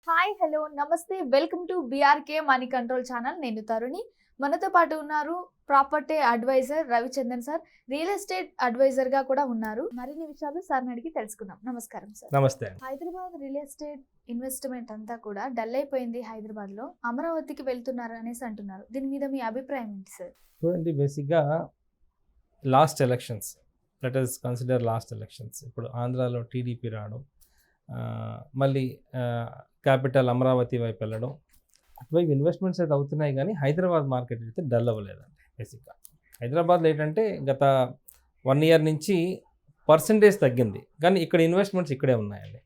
Hi hello నమస్తే welcome to BRK money control channel. నేను తరుణి. మనతో పాటు ఉన్నారు property advisor Ravichandan sir, real estate advisor గా కూడా ఉన్నారు. మరిన్ని విషయాలు సార్ని అడిగి తెలుసుకుందాం. నమస్కారం సార్. నమస్తే. హైదరాబాద్ రియల్ ఎస్టేట్ ఇన్వెస్ట్మెంట్ అంతా కూడా డల్ అయిపోయింది. హైదరాబాద్ లో అమరావతికి వెళ్తున్నారు అనేసి అంటున్నారు. దీని మీద మీ అభిప్రాయం ఏంటి సార్? చూడండి, బేసిక్గా last elections, let us consider last elections. ఇప్పుడు ఆంధ్రాలో టీడీపీ రావడం, మళ్ళీ క్యాపిటల్ అమరావతి వైపు వెళ్ళడం, అటువైపు ఇన్వెస్ట్మెంట్స్ అయితే అవుతున్నాయి. కానీ హైదరాబాద్ మార్కెట్ అయితే డల్ అవ్వలేదండి. బేసిక్గా హైదరాబాద్లో ఏంటంటే గత 1 year నుంచి పర్సంటేజ్ తగ్గింది, కానీ ఇక్కడ ఇన్వెస్ట్మెంట్స్ ఇక్కడే ఉన్నాయండి.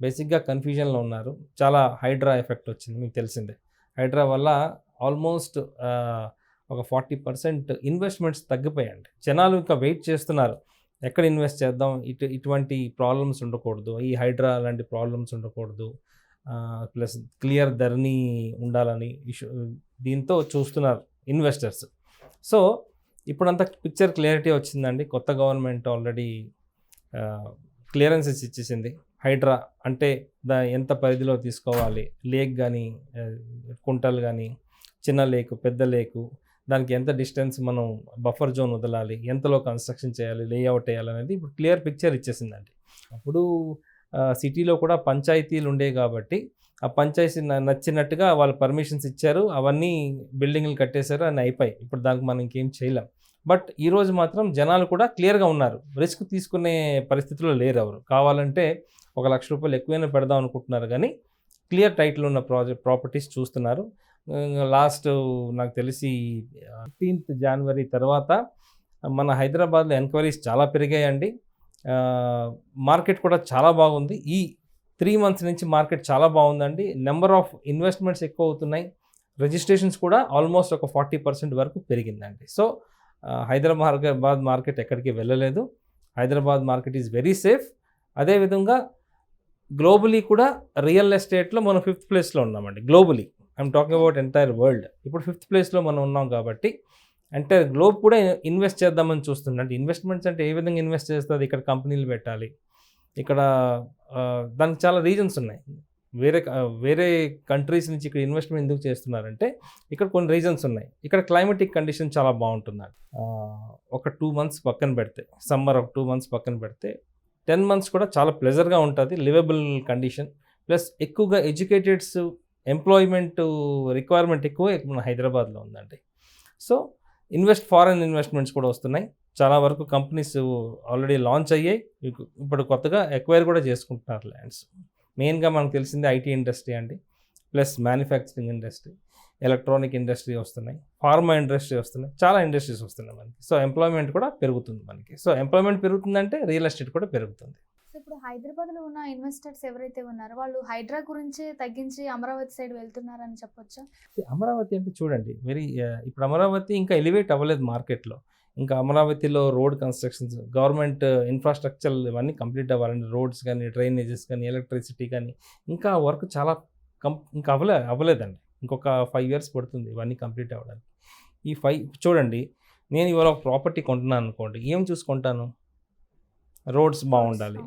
బేసిక్గా కన్ఫ్యూజన్లో ఉన్నారు. చాలా హైడ్రా ఎఫెక్ట్ వచ్చింది, మీకు తెలిసిందే. హైడ్రా వల్ల ఆల్మోస్ట్ ఒక 40% ఇన్వెస్ట్మెంట్స్ తగ్గిపోయాయండి. జనాలు ఇంకా వెయిట్ చేస్తున్నారు, ఎక్కడ ఇన్వెస్ట్ చేద్దాం, ఇటువంటి ప్రాబ్లమ్స్ ఉండకూడదు, ఈ హైడ్రా లాంటి ప్రాబ్లమ్స్ ఉండకూడదు, ప్లస్ క్లియర్ ధరణి ఉండాలని దీంతో చూస్తున్నారు ఇన్వెస్టర్స్. సో ఇప్పుడంతా పిక్చర్ క్లియరిటీ వచ్చిందండి. కొత్త గవర్నమెంట్ ఆల్రెడీ క్లియరెన్సెస్ ఇచ్చేసింది. హైడ్రా అంటే ఎంత పరిధిలో తీసుకోవాలి, లేక్ కానీ కుంటలు కానీ, చిన్న లేకు పెద్ద లేకు, దానికి ఎంత డిస్టెన్స్ మనం బఫర్ జోన్ వదలాలి, ఎంతలో కన్స్ట్రక్షన్ చేయాలి, లేఅవుట్ వేయాలి అనేది ఇప్పుడు క్లియర్ పిక్చర్ ఇచ్చేసిందండి. అప్పుడు సిటీలో కూడా పంచాయతీలు ఉండేవి కాబట్టి ఆ పంచాయతీ నచ్చినట్టుగా వాళ్ళు పర్మిషన్స్ ఇచ్చారు, అవన్నీ బిల్డింగ్లు కట్టేశారు, అన్నీ అయిపోయి. ఇప్పుడు దానికి మనం ఇంకేం చేయలేం. బట్ ఈరోజు మాత్రం జనాలు కూడా క్లియర్గా ఉన్నారు, రిస్క్ తీసుకునే పరిస్థితిలో లేరు. ఎవరు కావాలంటే ₹1,00,000 ఎక్కువైనా పెడదాం అనుకుంటున్నారు, కానీ క్లియర్ టైటిల్ ఉన్న ప్రాపర్టీస్ చూస్తున్నారు. లాస్ట్ నాకు తెలిసి 15th January తర్వాత మన హైదరాబాద్లో ఎంక్వైరీస్ చాలా పెరిగాయండి. మార్కెట్ కూడా చాలా బాగుంది. ఈ 3 months నుంచి మార్కెట్ చాలా బాగుందండి. నెంబర్ ఆఫ్ ఇన్వెస్ట్మెంట్స్ ఎక్కువ అవుతున్నాయి. రిజిస్ట్రేషన్స్ కూడా ఆల్మోస్ట్ ఒక 40% వరకు పెరిగిందండి. సో హైదరాబాద్ మార్కెట్ ఎక్కడికి వెళ్ళలేదు. Hyderabad market is very safe. అదేవిధంగా గ్లోబలీ కూడా రియల్ ఎస్టేట్లో మనం 5th ప్లేస్లో ఉన్నామండి. Globally I'm talking about entire world. ఇప్పుడు 5th ప్లేస్లో మనం ఉన్నాం కాబట్టి ఎంటైర్ గ్లోబ్ కూడా ఇన్వెస్ట్ చేద్దామని చూస్తుంది. అంటే ఇన్వెస్ట్మెంట్స్ అంటే ఏ విధంగా ఇన్వెస్ట్ చేస్తుంది, ఇక్కడ కంపెనీలు పెట్టాలి, ఇక్కడ దానికి చాలా రీజన్స్ ఉన్నాయి. వేరే కంట్రీస్ నుంచి ఇక్కడ ఇన్వెస్ట్మెంట్ ఎందుకు చేస్తున్నారంటే ఇక్కడ కొన్ని రీజన్స్ ఉన్నాయి. ఇక్కడ క్లైమేటిక్ కండిషన్ చాలా బాగుంటున్నారు. ఒక 2 months పక్కన పెడితే, సమ్మర్ ఒక 2 months పక్కన పెడితే 10 months కూడా చాలా ప్లెజర్గా ఉంటుంది, లివబుల్ కండిషన్. ప్లస్ ఎక్కువగా ఎడ్యుకేటెడ్స్, ఎంప్లాయ్మెంట్ రిక్వైర్మెంట్ ఎక్కువ మన హైదరాబాద్లో ఉందండి. సో ఫారెన్ ఇన్వెస్ట్మెంట్స్ కూడా వస్తున్నాయి. చాలా వరకు కంపెనీస్ ఆల్రెడీ లాంచ్ అయ్యాయి. ఇప్పుడు కొత్తగా ఎక్వైర్ కూడా చేసుకుంటున్నారు ల్యాండ్స్. మెయిన్గా మనకు తెలిసింది ఐటీ ఇండస్ట్రీ అండి, plus manufacturing industry, electronic industry వస్తున్నాయి, ఫార్మా ఇండస్ట్రీ వస్తున్నాయి, చాలా ఇండస్ట్రీస్ వస్తున్నాయి మనకి. సో ఎంప్లాయ్మెంట్ కూడా పెరుగుతుంది మనకి. సో ఎంప్లాయ్మెంట్ పెరుగుతుందంటే రియల్ ఎస్టేట్ కూడా పెరుగుతుంది. ఇప్పుడు హైదరాబాద్లో ఉన్న ఇన్వెస్టర్స్ ఎవరైతే ఉన్నారో వాళ్ళు హైడ్రా గురించి తగ్గించి అమరావతి సైడ్ వెళ్తున్నారని చెప్పొచ్చా? అమరావతి అంటే చూడండి, ఇప్పుడు అమరావతి ఇంకా ఎలివేట్ అవ్వలేదు మార్కెట్లో. ఇంకా అమరావతిలో రోడ్ కన్స్ట్రక్షన్స్, గవర్నమెంట్ ఇన్ఫ్రాస్ట్రక్చర్ ఇవన్నీ కంప్లీట్ అవ్వాలండి. రోడ్స్ కానీ, డ్రైనేజెస్ కానీ, ఎలక్ట్రిసిటీ కానీ, ఇంకా వర్క్ చాలా ఇంకా అవ్వలేదండి. ఇంకొక 5 years పడుతుంది ఇవన్నీ కంప్లీట్ అవ్వడానికి. ఈ 5 చూడండి, నేను ఇవాళ ఒక ప్రాపర్టీ కొంటున్నాను అనుకోండి, ఏం చూసుకుంటాను? రోడ్స్ బాగుండాలి,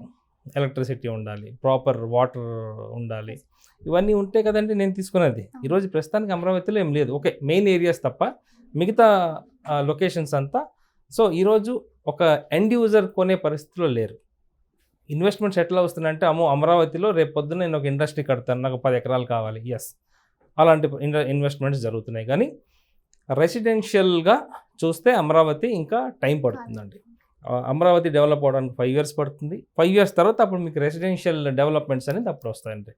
ఎలక్ట్రిసిటీ ఉండాలి, ప్రాపర్ వాటర్ ఉండాలి, ఇవన్నీ ఉంటే కదండి నేను తీసుకునేది. ఈరోజు ప్రస్తుతానికి అమరావతిలో ఏం లేదు, ఓకే మెయిన్ ఏరియాస్ తప్ప మిగతా లొకేషన్స్ అంతా. సో ఈరోజు ఒక ఎండ్ యూజర్ కొనే పరిస్థితిలో లేరు. ఇన్వెస్ట్మెంట్స్ ఎట్లా వస్తున్నాయంటే, అమరావతిలో రేపు పొద్దున్న నేను ఒక ఇండస్ట్రీ కడతాను, నాకు 10 acres కావాలి, ఎస్ అలాంటి ఇన్వెస్ట్మెంట్స్ జరుగుతున్నాయి. కానీ రెసిడెన్షియల్గా చూస్తే అమరావతి ఇంకా టైం పడుతుందండి. అమరావతి డెవలప్ అవడానికి 5 years పడుతుంది. 5 years తర్వాత అప్పుడు మీకు రెసిడెన్షియల్ డెవలప్మెంట్స్ అనేది అప్పుడు వస్తాయండి.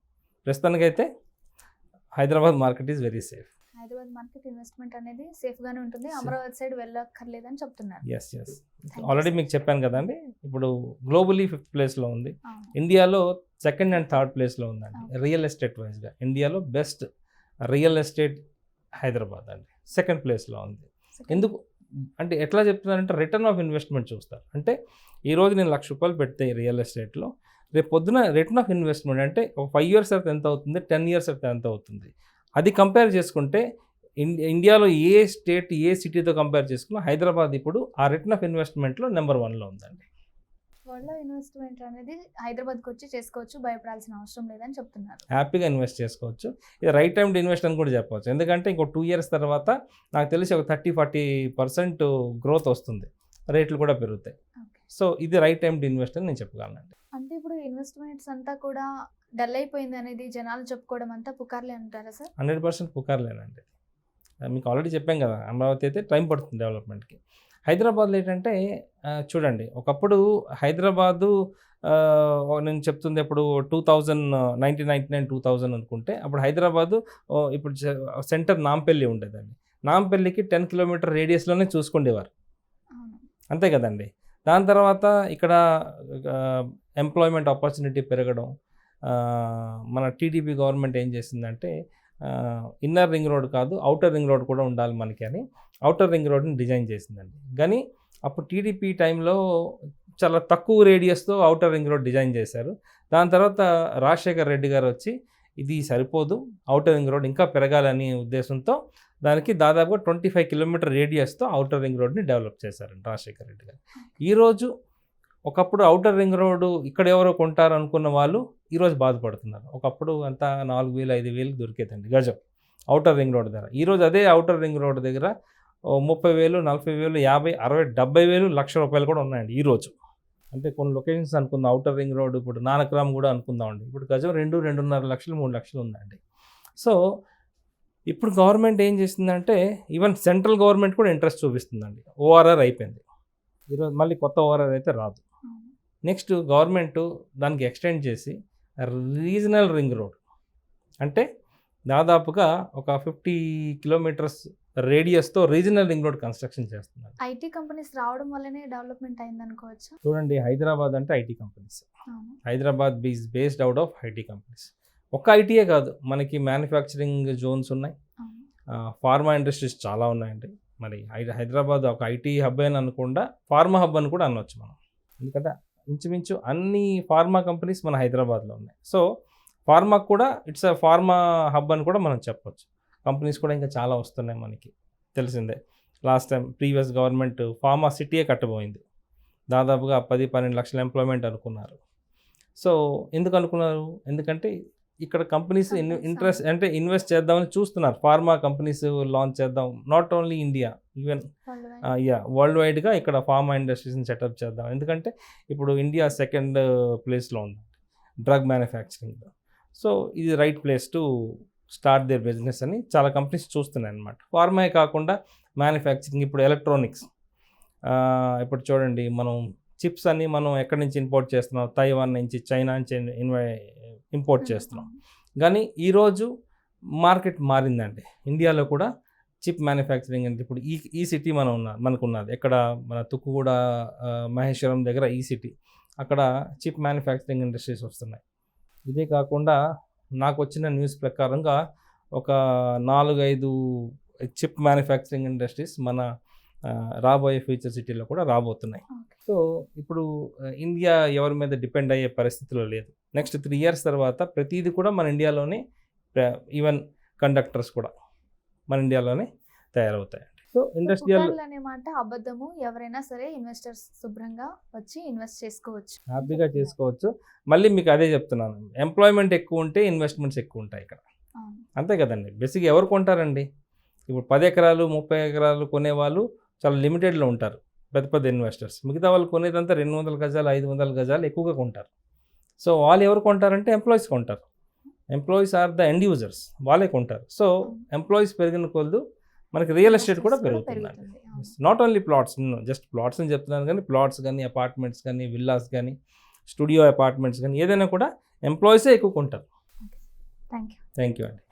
ప్రస్తుతానికైతే Hyderabad market is very safe. Hyderabad market investment అనేది సేఫ్ గానే ఉంటుంది, అమరావతి సైడ్ వెళ్ళక్కర్లేదని చెప్తున్నారు. ఎస్ ఆల్రెడీ మీకు చెప్పాను కదండి. ఇప్పుడు గ్లోబలీ 5th ప్లేస్లో ఉంది. ఇండియాలో 2nd and 3rd ప్లేస్లో ఉందండి. రియల్ ఎస్టేట్ వైజ్గా ఇండియాలో బెస్ట్ రియల్ ఎస్టేట్ హైదరాబాద్ అండి 2nd ప్లేస్లో ఉంది. ఎందుకు అంటే ఎట్లా చెప్తున్నారంటే, రిటర్న్ ఆఫ్ ఇన్వెస్ట్మెంట్ చూస్తారు. అంటే ఈరోజు నేను ₹1,00,000 పెడితే రియల్ ఎస్టేట్లో, రేపు పొద్దున రిటర్న్ ఆఫ్ ఇన్వెస్ట్మెంట్ అంటే ఒక 5 years తర్వాత ఎంత అవుతుంది, 10 years తర్వాత ఎంత అవుతుంది, అది కంపేర్ చేసుకుంటే ఇండియాలో ఏ స్టేట్ ఏ సిటీతో కంపేర్ చేసుకున్నా హైదరాబాద్ ఇప్పుడు ఆ రిటర్న్ ఆఫ్ ఇన్వెస్ట్మెంట్లో నెంబర్ 1లో ఉందండి. త్వరలో ఇన్వెస్ట్మెంట్ అనేది హైదరాబాద్కి వచ్చి చేసుకోవచ్చు, భయపడాల్సిన అవసరం లేదని చెప్తున్నారు. హ్యాపీగా ఇన్వెస్ట్ చేసుకోవచ్చు. ఇది రైట్ టైం టు ఇన్వెస్ట్ అని కూడా చెప్పవచ్చు. ఎందుకంటే ఇంకో 2 years తర్వాత నాకు తెలిసి ఒక 30-40% గ్రోత్ వస్తుంది, రేట్లు కూడా పెరుగుతాయి. ఓకే. సో ఇది రైట్ టైం టు ఇన్వెస్ట్ అని నేను చెప్పగలనండి. అంటే ఇప్పుడు ఇన్వెస్ట్మెంట్స్ అంతా కూడా డల్ అయిపోయింది అనేది జనాలు చెప్పుకోవడం అంతా పుకార్లే అంటారా సార్? 100% పుకార్లేనండి. మీకు ఆల్రెడీ చెప్పాం కదా, అమరావతి అయితే టైం పడుతుంది డెవలప్మెంట్కి. హైదరాబాద్లో ఏంటంటే చూడండి, ఒకప్పుడు హైదరాబాదు నేను చెప్తుంది ఇప్పుడు 1999-2000 అనుకుంటే అప్పుడు హైదరాబాదు ఇప్పుడు సెంటర్ నాంపల్లి ఉండేదండి. నాంపల్లికి 10 kilometer రేడియస్లోనే చూసుకుండేవారు, అవును. అంతే కదండి. దాని తర్వాత ఇక్కడ ఎంప్లాయ్మెంట్ ఆపర్చునిటీ పెరగడం, మన టీడీపీ గవర్నమెంట్ ఏం చేసిందంటే ఇన్నర్ రింగ్ రోడ్ కాదు అవుటర్ రింగ్ రోడ్ కూడా ఉండాలి మనకి అని అవుటర్ రింగ్ రోడ్ని డిజైన్ చేసిందండి. కానీ అప్పుడు టీడీపీ టైంలో చాలా తక్కువ రేడియస్తో అవుటర్ రింగ్ రోడ్ డిజైన్ చేశారు. దాని తర్వాత రాజశేఖర్ రెడ్డి గారు వచ్చి ఇది సరిపోదు, అవుటర్ రింగ్ రోడ్ ఇంకా పెరగాలని ఉద్దేశంతో దానికి దాదాపుగా 25 kilometer రేడియస్తో అవుటర్ రింగ్ రోడ్ని డెవలప్ చేశారండి రాజశేఖర్ రెడ్డి గారు. ఈరోజు ఒకప్పుడు అవుటర్ రింగ్ రోడ్డు ఇక్కడ ఎవరో కొంటారు అనుకున్న వాళ్ళు ఈరోజు బాధపడుతున్నారు. ఒకప్పుడు అంతా 4,000-5,000 దొరికేదండి గజం అవుటర్ రింగ్ రోడ్ దగ్గర. ఈరోజు అదే అవుటర్ రింగ్ రోడ్ దగ్గర 30,000, 40,000, 50,000, 60,000, 70,000, ₹1,00,000 కూడా ఉన్నాయండి ఈరోజు. అంటే కొన్ని లొకేషన్స్ అనుకుందాం, అవుటర్ రింగ్ రోడ్ ఇప్పుడు నానక్రామ్ కూడా అనుకుందామండి, ఇప్పుడు గజం 2-2.5 లక్షలు 3 లక్షలు ఉందండి. సో ఇప్పుడు గవర్నమెంట్ ఏం చేసిందంటే ఈవెన్ సెంట్రల్ గవర్నమెంట్ కూడా ఇంట్రెస్ట్ చూపిస్తుందండి. ఓఆర్ఆర్ అయిపోయింది, ఈరోజు మళ్ళీ కొత్త ఓఆర్ఆర్ అయితే రాదు. నెక్స్ట్ గవర్నమెంట్ దానికి ఎక్స్టెండ్ చేసి రీజనల్ రింగ్ రోడ్ అంటే దాదాపుగా ఒక 50 kilometers రేడియస్తో రీజనల్ రింగ్ రోడ్ కన్స్ట్రక్షన్ చేస్తున్నారు. ఐటీ కంపెనీస్ రావడం వల్లనే డెవలప్మెంట్ అయింది అనుకోవచ్చు. చూడండి, హైదరాబాద్ అంటే ఐటీ కంపెనీస్, అవును. Hyderabad based out of IT companies. ఒక్క ఐటీయే కాదు, మనకి మ్యానుఫ్యాక్చరింగ్ జోన్స్ ఉన్నాయి, అవును. ఫార్మా ఇండస్ట్రీస్ చాలా ఉన్నాయండి. మరి హైదరాబాద్ ఒక ఐటీ హబ్ అని అనకుండా ఫార్మా హబ్ అని కూడా అనవచ్చు మనం, ఎందుకంటే ఇంచుమించు అన్ని ఫార్మా కంపెనీస్ మన హైదరాబాద్లో ఉన్నాయి. సో ఫార్మాకు కూడా ఇట్స్ అ ఫార్మా హబ్ అని కూడా మనం చెప్పొచ్చు. కంపెనీస్ కూడా ఇంకా చాలా వస్తున్నాయి, మనకి తెలిసిందే. Last time previous government pharma సిటీయే కట్టబోయింది, దాదాపుగా 10-12 లక్షల ఎంప్లాయ్మెంట్ అనుకున్నారు. సో ఎందుకు అనుకున్నారు? ఎందుకంటే ఇక్కడ కంపెనీస్ ఇంట్రెస్ట్ అంటే ఇన్వెస్ట్ చేద్దామని చూస్తున్నారు, ఫార్మా కంపెనీస్ లాంచ్ చేద్దాం, not only India, even world వైడ్గా ఇక్కడ ఫార్మా ఇండస్ట్రీస్ని సెటప్ చేద్దాం. ఎందుకంటే ఇప్పుడు ఇండియా 2nd ప్లేస్లో ఉంది డ్రగ్ మ్యానుఫ్యాక్చరింగ్లో. సో ఇది right place to start their business అని చాలా కంపెనీస్ చూస్తున్నాయి అన్నమాట. ఫార్మాయే కాకుండా మ్యానుఫ్యాక్చరింగ్, ఇప్పుడు ఎలక్ట్రానిక్స్, ఇప్పుడు చూడండి మనం చిప్స్ అన్ని మనం ఎక్కడి నుంచి ఇంపోర్ట్ చేస్తున్నాం, తైవాన్ నుంచి, చైనా నుంచి ఇంపోర్ట్ చేస్తున్నాం. కానీ ఈరోజు మార్కెట్ మారిందండి, ఇండియాలో కూడా చిప్ మ్యానుఫ్యాక్చరింగ్ అంటే ఇప్పుడు ఈ సిటీ మనకున్నది ఎక్కడ, మన తుక్కుగూడ మహేశ్వరం దగ్గర ఈ సిటీ, అక్కడ చిప్ మ్యానుఫ్యాక్చరింగ్ ఇండస్ట్రీస్ వస్తున్నాయి. ఇదే కాకుండా నాకు వచ్చిన న్యూస్ ప్రకారంగా ఒక 4-5 చిప్ మ్యానుఫ్యాక్చరింగ్ ఇండస్ట్రీస్ మన రాబోయే ఫ్యూచర్ సిటీలో కూడా రాబోతున్నాయి. సో ఇప్పుడు ఇండియా ఎవరి మీద డిపెండ్ అయ్యే పరిస్థితిలో లేదు. నెక్స్ట్ 3 years తర్వాత ప్రతిదీ కూడా మన ఇండియాలోనే, ఈవెన్ కండక్టర్స్ కూడా మన ఇండియాలోనే తయారవుతాయి. సో ఇండస్ట్రియల్ అనే మాట అబద్ధము, ఎవరైనా సరే ఇన్వెస్టర్స్ శుభ్రంగా వచ్చి ఇన్వెస్ట్ చేసుకోవచ్చు, హ్యాపీగా చేసుకోవచ్చు. మళ్ళీ మీకు అదే చెప్తున్నాను, ఎంప్లాయ్మెంట్ ఎక్కువ ఉంటే ఇన్వెస్ట్మెంట్స్ ఎక్కువ ఉంటాయి ఇక్కడ, అంతే కదండి. బేసిక్గా ఎవరు కొంటారండి? ఇప్పుడు 10 ఎకరాలు 30 ఎకరాలు కొనేవాళ్ళు చాలా లిమిటెడ్లో ఉంటారు, పెద్ద పెద్ద ఇన్వెస్టర్స్. మిగతా వాళ్ళు కొనేదంతా 200 గజాలు 500 గజాలు ఎక్కువగా కొంటారు. సో వాళ్ళు ఎవరు కొంటారంటే ఎంప్లాయీస్ కొంటారు. Employees are the end users, వాళ్ళే కొంటారు. సో ఎంప్లాయీస్ పెరిగిన కొద్ది మనకి రియల్ ఎస్టేట్ కూడా పెరుగుతుందండి. Not only plots, just plots అని చెప్తున్నాను, కానీ ప్లాట్స్ కానీ, అపార్ట్మెంట్స్ కానీ, విల్లాస్ కానీ, స్టూడియో అపార్ట్మెంట్స్ కానీ, ఏదైనా కూడా ఎంప్లాయీసే ఎక్కువ కొంటారు. థ్యాంక్ యూ థ్యాంక్ యూ అండి.